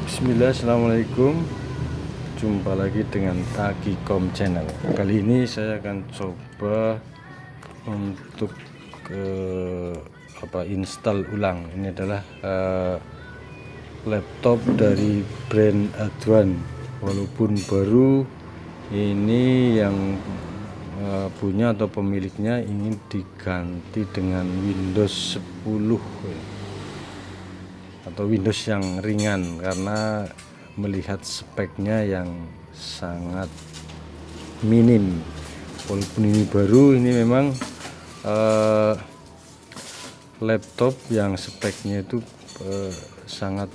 Bismillah, assalamualaikum. Jumpa lagi dengan Tagikom Channel. Kali ini saya akan coba untuk install ulang. Ini adalah laptop dari brand Adwan. Walaupun baru, ini yang punya atau pemiliknya ingin diganti dengan Windows 10 atau Windows yang ringan, karena melihat speknya yang sangat minim. Walaupun ini baru, ini memang laptop yang speknya itu sangat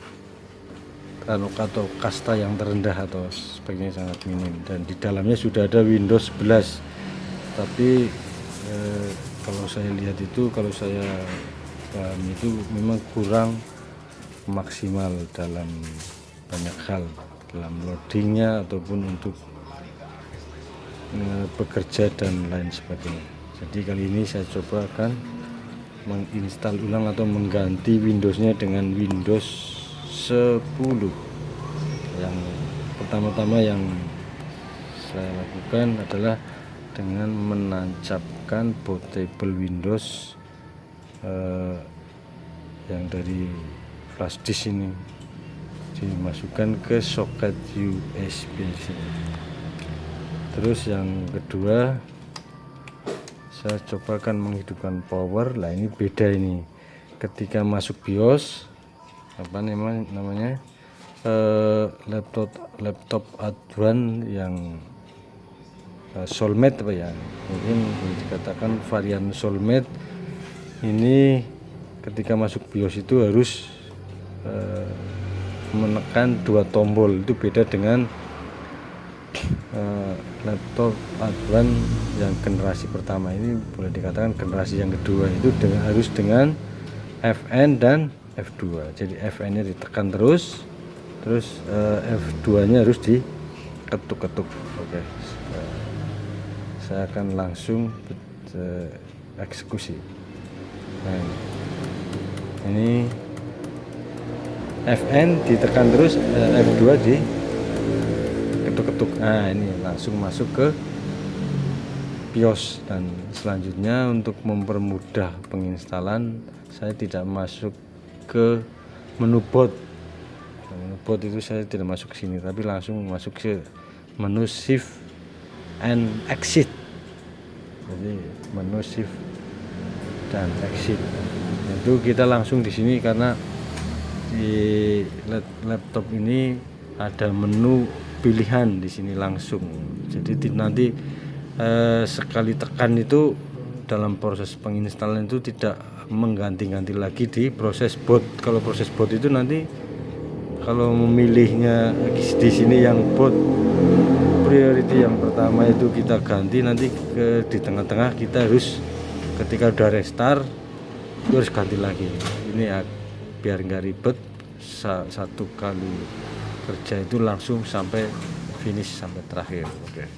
atau kasta yang terendah atau speknya sangat minim, dan di dalamnya sudah ada Windows 11. Tapi kalau saya lihat itu, kalau saya paham itu memang kurang maksimal dalam banyak hal, dalam loadingnya ataupun untuk bekerja dan lain sebagainya. Jadi kali ini saya coba akan menginstal ulang atau mengganti Windowsnya dengan Windows 10. Yang pertama-tama yang saya lakukan adalah dengan menancapkan bootable Windows yang dari flash disk ini, dimasukkan ke soket USB sini. Terus yang kedua, saya coba akan menghidupkan power. Lah ini beda ini, ketika masuk BIOS namanya laptop Adwan yang Soulmate mungkin dikatakan varian Soulmate. Ini ketika masuk BIOS itu harus menekan 2 tombol. Itu beda dengan laptop Adwan yang generasi pertama. Ini boleh dikatakan generasi yang kedua, itu harus dengan Fn dan F2. Jadi Fn nya ditekan terus F2 nya harus diketuk-ketuk. Oke, saya akan langsung eksekusi. Nah, ini Fn ditekan terus, F2 di ketuk-ketuk. Nah, ini langsung masuk ke BIOS. Dan selanjutnya untuk mempermudah penginstalan, saya tidak masuk ke menu boot. Menu boot itu saya tidak masuk ke sini, tapi langsung masuk ke menu shift and exit. Jadi menu shift dan exit itu kita langsung di sini, karena di laptop ini ada menu pilihan di sini langsung. Jadi nanti sekali tekan itu dalam proses penginstalan itu tidak mengganti-ganti lagi di proses boot. Kalau proses boot itu nanti kalau memilihnya di sini yang boot priority yang pertama itu kita ganti, nanti di tengah-tengah kita harus, ketika udah restart itu harus ganti lagi. Ini ya, biar nggak ribet, satu kali kerja itu langsung sampai finish, sampai terakhir. Oke,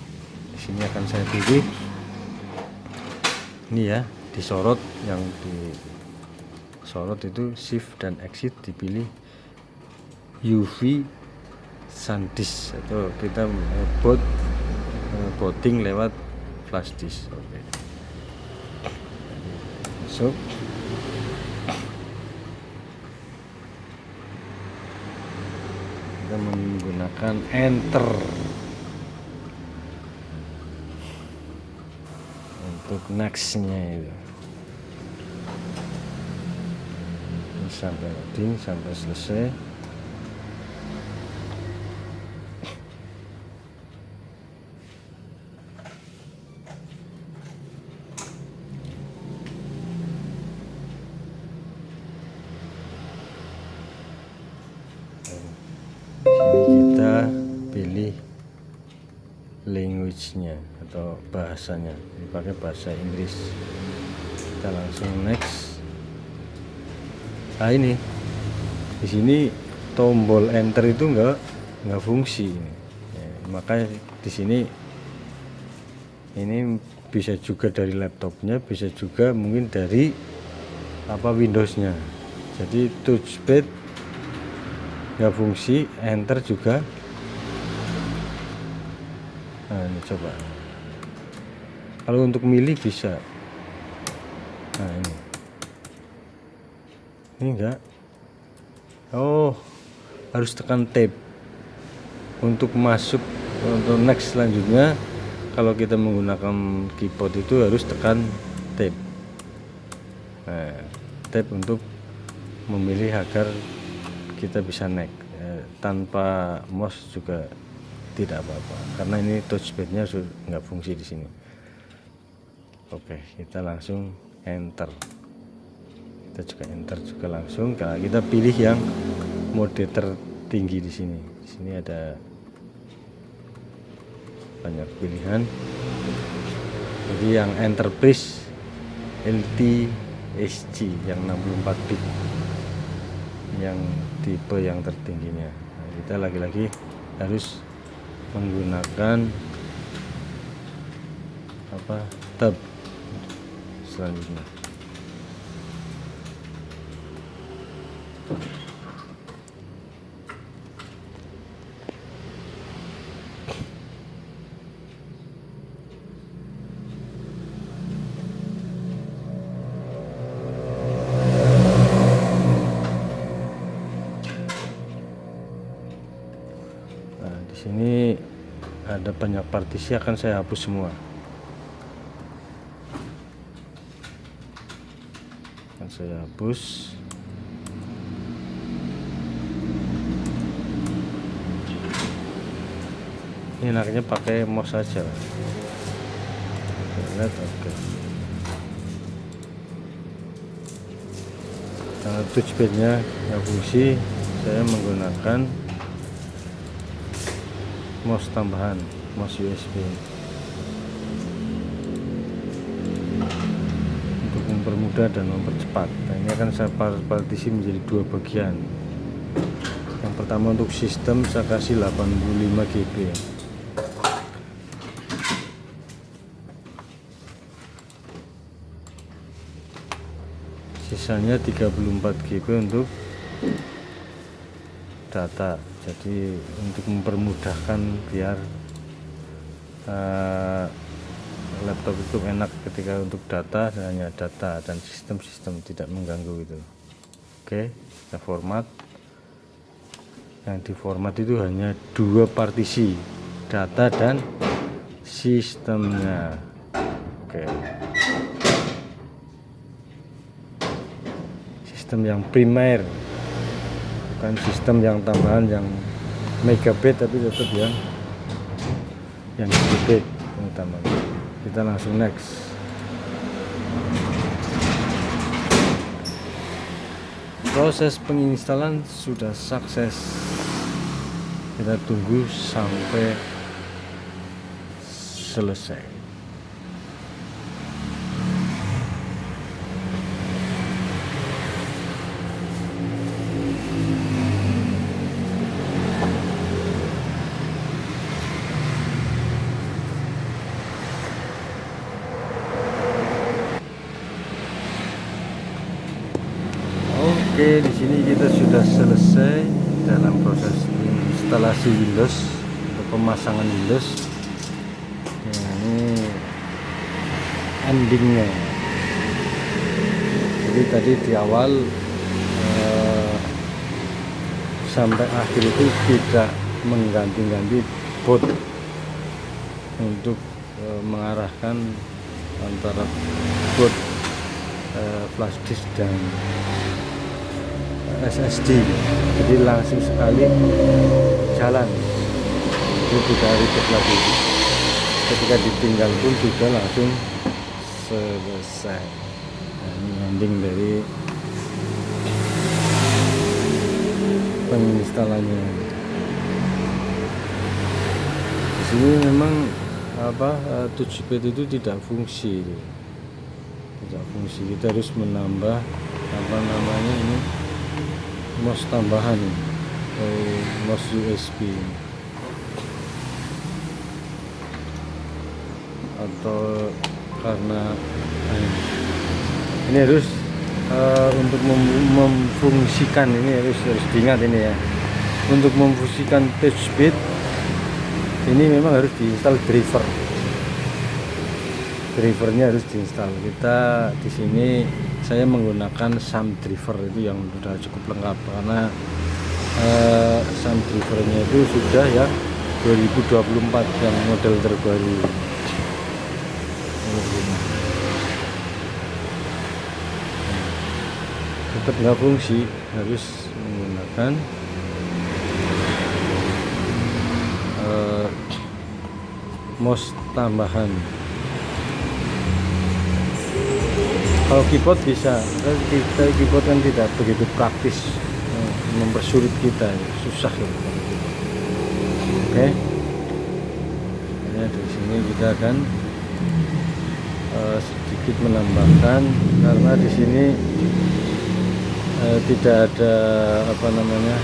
di sini akan saya pilih ini ya, disorot. Yang disorot itu shift dan exit, dipilih UV SanDisk, atau kita booting lewat flash disk. Oke, masuk. Kita menggunakan enter untuk next-nya itu. Ini sampai loading, sampai selesai. Kita pilih language-nya atau bahasanya, dipakai bahasa Inggris. Kita langsung next. Nah, ini di sini tombol enter itu nggak fungsi ini. Ya, maka di sini ini bisa juga dari laptopnya, bisa juga mungkin dari Windowsnya. Jadi touchpad nggak fungsi, enter juga. Nah ini coba, kalau untuk milih bisa. Nah ini enggak. Oh, harus tekan tab untuk masuk. Untuk next selanjutnya, kalau kita menggunakan keyboard itu harus tekan tab. Nah, tab untuk memilih agar kita bisa next. Tanpa mouse juga tidak apa-apa, karena ini touchpadnya sudah nggak fungsi di sini. Oke, kita langsung enter. Kita juga enter juga langsung. Kalau kita pilih yang mode tertinggi di sini. Di sini ada banyak pilihan. Jadi yang enterprise LTSG yang 64 bit, yang tipe yang tertingginya. Nah, kita lagi-lagi harus menggunakan tab selanjutnya. Nah, di sini ada banyak partisi, akan saya hapus semua. Akan saya hapus. Ini enaknya pakai mouse saja. Lihat, oke. Nah, touchpadnya yang fungsi, saya menggunakan mouse tambahan, mouse USB untuk mempermudah dan mempercepat. Nah, ini akan saya partisi menjadi dua bagian. Yang pertama untuk sistem saya kasih 85 GB. Sisanya 34 GB untuk data. Jadi untuk mempermudahkan biar laptop itu enak ketika untuk data, hanya data dan sistem tidak mengganggu itu. Oke, kita format. Yang di format itu hanya dua partisi, data dan sistemnya. Oke, sistem yang primer, bukan sistem yang tambahan yang megabyte, tapi tetap yang gigabit utama. Kita langsung next. Proses penginstalan sudah sukses. Kita tunggu sampai selesai. Oke, di sini kita sudah selesai dalam proses instalasi Windows atau pemasangan Windows. Ya, ini endingnya. Jadi tadi di awal sampai akhir itu tidak mengganti-ganti boot untuk mengarahkan antara boot flash disk dan SSD, jadi langsung sekali jalan, itu tidak ribet lagi. Ketika ditinggal pun juga langsung selesai. Nah, ini ending dari penginstalannya. Di sini memang touchpad itu tidak fungsi, kita harus menambah ini mouse tambahan atau mouse USB, atau karena ini harus untuk memfungsikan ini harus diingat ini ya, untuk memfungsikan touch speed ini memang harus diinstal drivernya harus diinstal. Kita di sini saya menggunakan SAM driver itu yang sudah cukup lengkap, karena SAM drivernya itu sudah ya 2024 yang model terbaru. Tetap nggak fungsi, harus menggunakan mouse tambahan. Kalau keyboard bisa, kita keyboard kan tidak begitu praktis, mempersulit kita, susah gitu. Oke, ya, di sini kita akan sedikit menambahkan, karena di sini tidak ada apa namanya,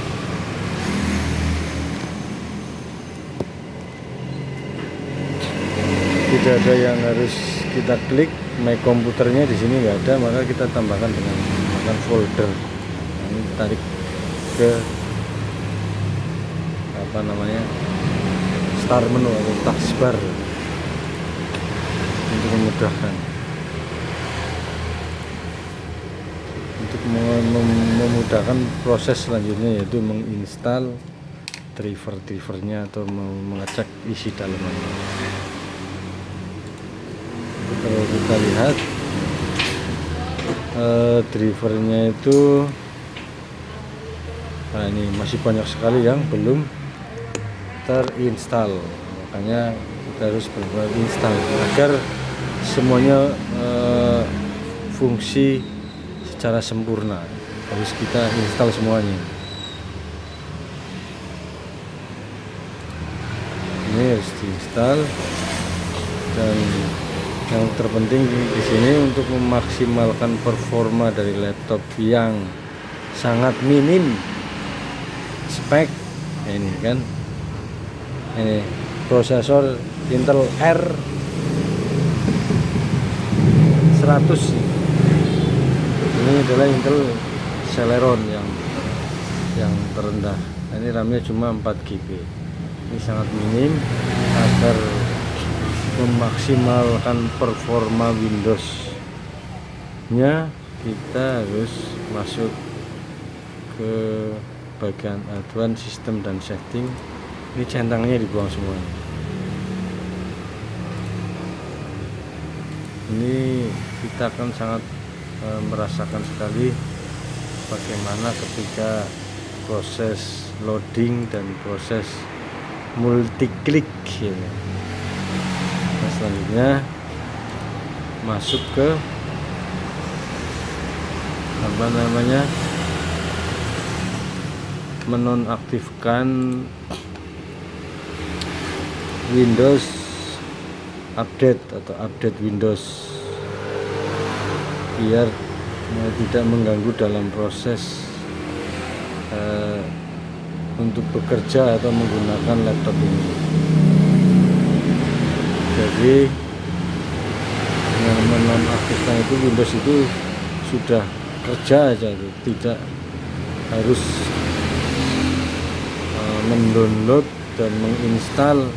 tidak ada yang harus kita klik. My komputernya di sini nggak ada, maka kita tambahkan dengan menggunakan folder. Nah, ini tarik ke apa namanya, start menu atau taskbar untuk memudahkan, untuk memudahkan proses selanjutnya, yaitu menginstal drivernya atau mengecek isi dalamannya. Kalau kita lihat drivernya itu, nah ini masih banyak sekali yang belum terinstall, makanya kita harus benar-benar install agar semuanya fungsi secara sempurna. Harus kita install semuanya. Ini harus diinstal, dan yang terpenting di sini untuk memaksimalkan performa dari laptop yang sangat minim spek. Ini kan, ini prosesor Intel R100. Ini adalah Intel Celeron yang terendah. Ini RAM-nya cuma 4 GB. Ini sangat minim. Agar memaksimalkan performa Windows-nya, kita harus masuk ke bagian advance sistem dan setting. Ini centangnya dibuang semuanya. Ini kita akan sangat merasakan sekali bagaimana ketika proses loading dan proses multi klik ya. Nah, selanjutnya masuk ke apa namanya, menonaktifkan Windows update atau update Windows, biar tidak mengganggu dalam proses untuk bekerja atau menggunakan laptop ini. Jadi dengan menonaktifkan itu, Windows itu sudah kerja aja, tidak harus mendownload dan menginstal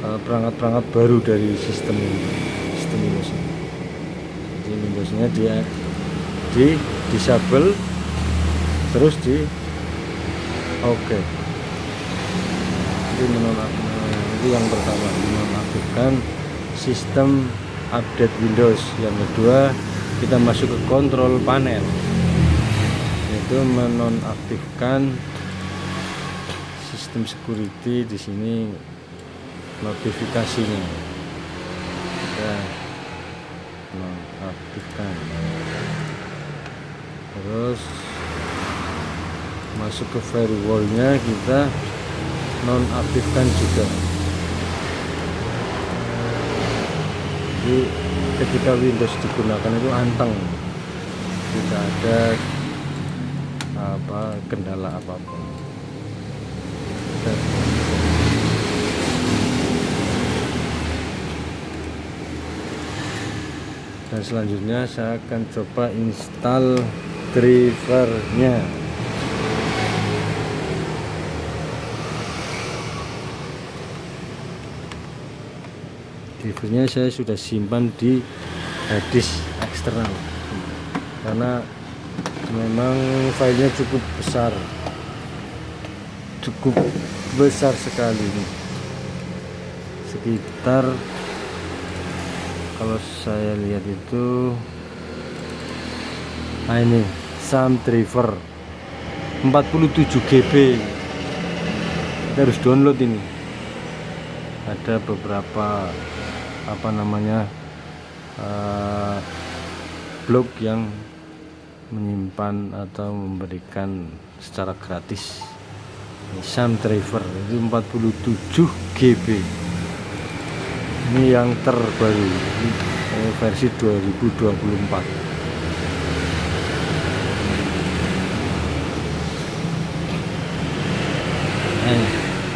perangkat-perangkat baru dari sistem Windows. Jadi Windowsnya di disable, terus di oke. Itu yang pertama, menonaktifkan sistem update Windows. Yang kedua, kita masuk ke kontrol panel, yaitu menonaktifkan sistem security. Di sini notifikasinya kita nonaktifkan, terus masuk ke firewallnya, kita nonaktifkan juga. Jadi ketika Windows digunakan itu anteng, tidak ada kendala apapun. Dan selanjutnya saya akan coba install drivernya. drivernya saya sudah simpan di disk eksternal karena memang filenya cukup besar sekali nih, sekitar kalau saya lihat itu ini SAM driver 47 GB. Kita harus download ini. Ada beberapa blog yang menyimpan atau memberikan secara gratis SAM driver itu 47 GB. Ini yang terbaru, versi 2024.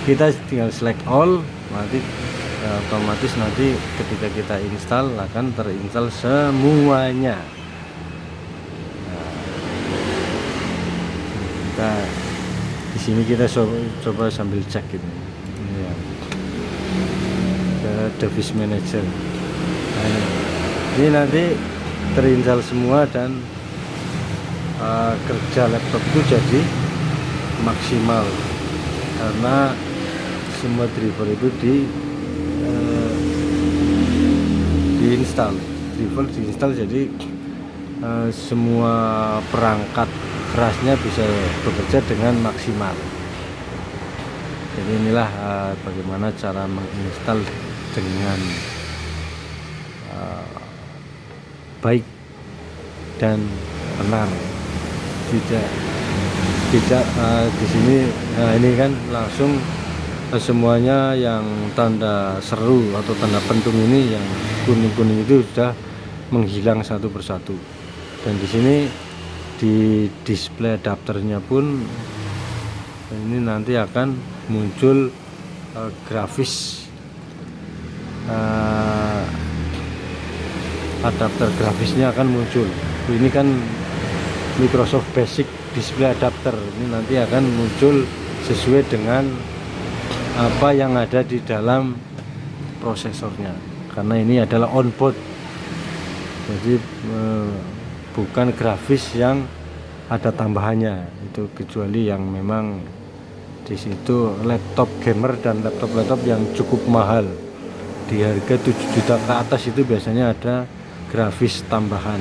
Kita tinggal select all, nanti otomatis nanti ketika kita install akan terinstall semuanya. Kita di sini kita coba sambil cek gitu. Ini ya. Ke device manager. Ini nanti terinstall semua dan kerja laptop itu jadi maksimal karena semua driver itu diinstal jadi semua perangkat kerasnya bisa bekerja dengan maksimal. Jadi inilah bagaimana cara menginstal dengan baik dan benar. Tidak di sini. Nah, ini kan langsung semuanya yang tanda seru atau tanda pentung ini yang kuning-kuning itu sudah menghilang satu persatu. Dan di sini di display adapternya pun ini nanti akan muncul grafis adapter grafisnya akan muncul. Ini kan Microsoft Basic display adapter, ini nanti akan muncul sesuai dengan apa yang ada di dalam prosesornya, karena ini adalah onboard, jadi bukan grafis yang ada tambahannya itu, kecuali yang memang di situ laptop gamer dan laptop yang cukup mahal di harga 7 juta ke atas itu biasanya ada grafis tambahan.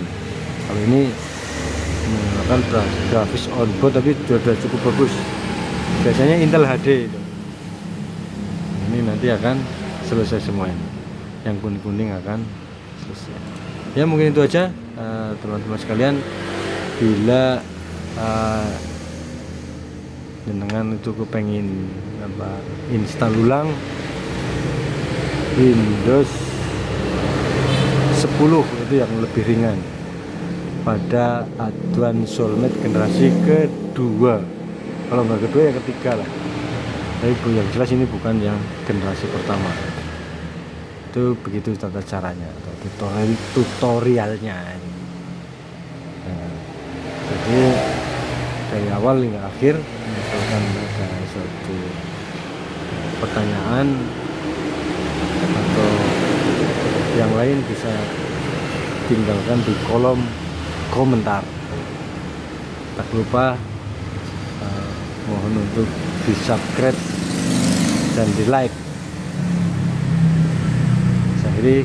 Kalau ini kan grafis onboard tapi sudah cukup bagus, biasanya Intel HD itu. Ini nanti akan selesai semuanya, yang kuning-kuning akan selesai. Ya mungkin itu aja teman-teman sekalian. Bila jenengan itu kepengen install ulang Windows 10 itu yang lebih ringan pada Advanced Soulmate generasi kedua, kalau nggak kedua ya ketiga lah, tapi yang jelas ini bukan yang generasi pertama. Itu begitu tata caranya atau tutorialnya. Nah, jadi dari awal hingga akhir, misalkan ada suatu pertanyaan atau yang lain bisa tinggalkan di kolom komentar. Tak lupa mohon untuk di subscribe dan di like. Saya akhiri,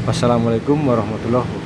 wassalamualaikum warahmatullahi wabarakatuh.